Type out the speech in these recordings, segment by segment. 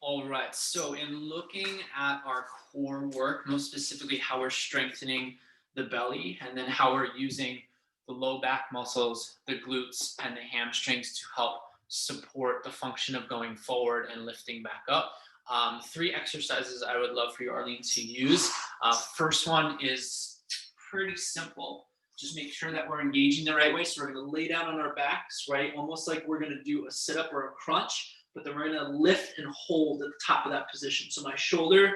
All right, so in looking at our core work, most specifically how we're strengthening the belly and then how we're using the low back muscles, the glutes, and the hamstrings to help support the function of going forward and lifting back up. Three exercises I would love for you, Arlene, to use. First one is pretty simple. Just make sure that we're engaging the right way. So we're going to lay down on our backs, right? Almost like we're going to do a sit up or a crunch, but then we're going to lift and hold at the top of that position. So my shoulders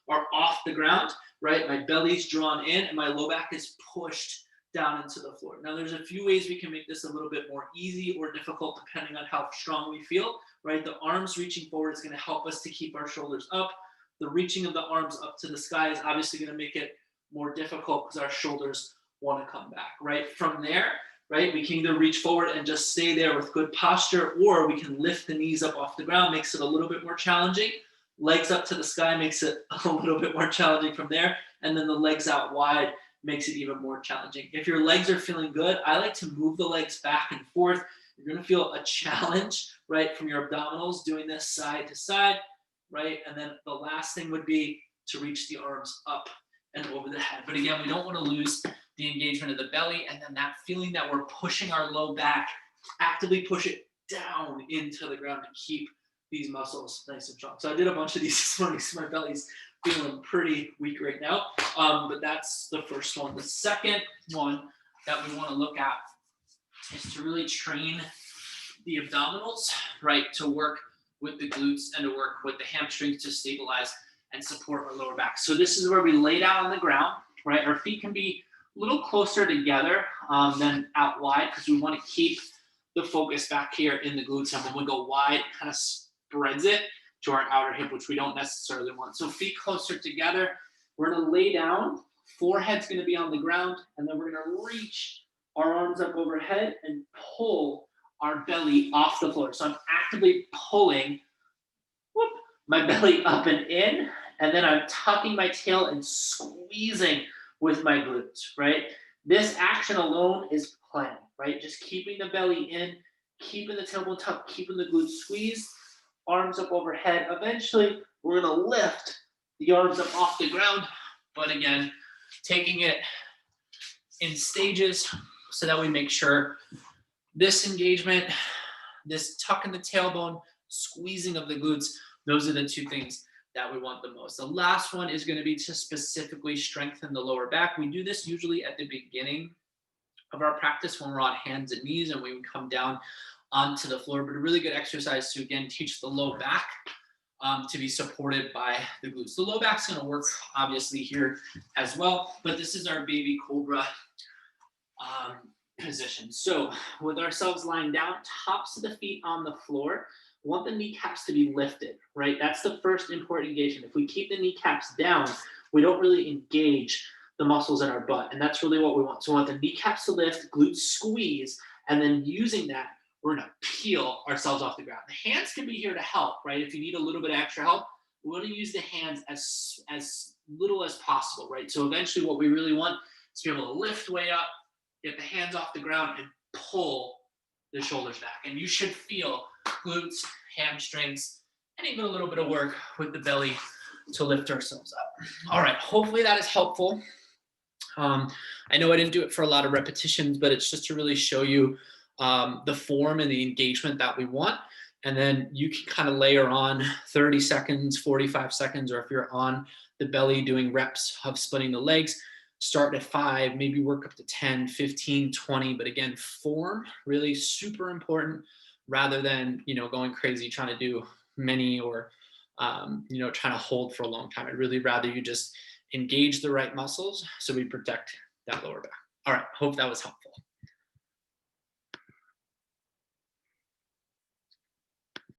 are off the ground, right? My belly's drawn in and my low back is pushed down into the floor. Now there's a few ways we can make this a little bit more easy or difficult depending on how strong we feel, right? The arms reaching forward is going to help us to keep our shoulders up. The reaching of the arms up to the sky is obviously going to make it more difficult because our shoulders want to come back, right? From there, right, we can either reach forward and just stay there with good posture, or we can lift the knees up off the ground, makes it a little bit more challenging. Legs up to the sky makes it a little bit more challenging from there. And then the legs out wide makes it even more challenging. If your legs are feeling good, I like to move the legs back and forth. You're going to feel a challenge, right, from your abdominals doing this side to side, right? And then the last thing would be to reach the arms up and over the head. But again, we don't want to lose the engagement of the belly, and then that feeling that we're pushing our low back, actively push it down into the ground to keep these muscles nice and strong. So I did a bunch of these this morning, so my belly's feeling pretty weak right now. But that's the first one. The second one that we want to look at is to really train the abdominals, right, to work with the glutes and to work with the hamstrings to stabilize and support our lower back. So this is where we lay down on the ground, right? Our feet can be a little closer together than out wide because we want to keep the focus back here in the glutes. And when we go wide, it kind of spreads it to our outer hip, which we don't necessarily want. So feet closer together. We're going to lay down. Forehead's going to be on the ground. And then we're going to reach our arms up overhead and pull our belly off the floor. So I'm actively pulling my belly up and in. And then I'm tucking my tail and squeezing with my glutes, right? This action alone is planning, right? Just keeping the belly in, keeping the tailbone tucked, keeping the glutes squeezed, arms up overhead. Eventually, we're going to lift the arms up off the ground, but again, taking it in stages so that we make sure this engagement, this tuck in the tailbone, squeezing of the glutes, those are the two things that we want the most. The last one is going to be to specifically strengthen the lower back. We do this usually at the beginning of our practice when we're on hands and knees and we come down onto the floor, but a really good exercise to, again, teach the low back to be supported by the glutes. The low back's going to work obviously here as well, but this is our baby cobra position. So with ourselves lying down, tops of the feet on the floor, want the kneecaps to be lifted, right? That's the first important engagement. If we keep the kneecaps down, we don't really engage the muscles in our butt, and that's really what we want. So we want the kneecaps to lift, glutes squeeze, and then using that, we're gonna peel ourselves off the ground. The hands can be here to help, right? If you need a little bit of extra help, we want to use the hands as little as possible, right? So eventually what we really want is to be able to lift way up, get the hands off the ground, and pull the shoulders back. And you should feel glutes, hamstrings, and even a little bit of work with the belly to lift ourselves up. All right, hopefully that is helpful. I know I didn't do it for a lot of repetitions, but it's just to really show you the form and the engagement that we want. And then you can kind of layer on 30 seconds, 45 seconds, or if you're on the belly doing reps of splitting the legs, start at 5, maybe work up to 10, 15, 20. But again, form really super important rather than, going crazy trying to do many or, trying to hold for a long time. I'd really rather you just engage the right muscles so we protect that lower back. All right, hope that was helpful.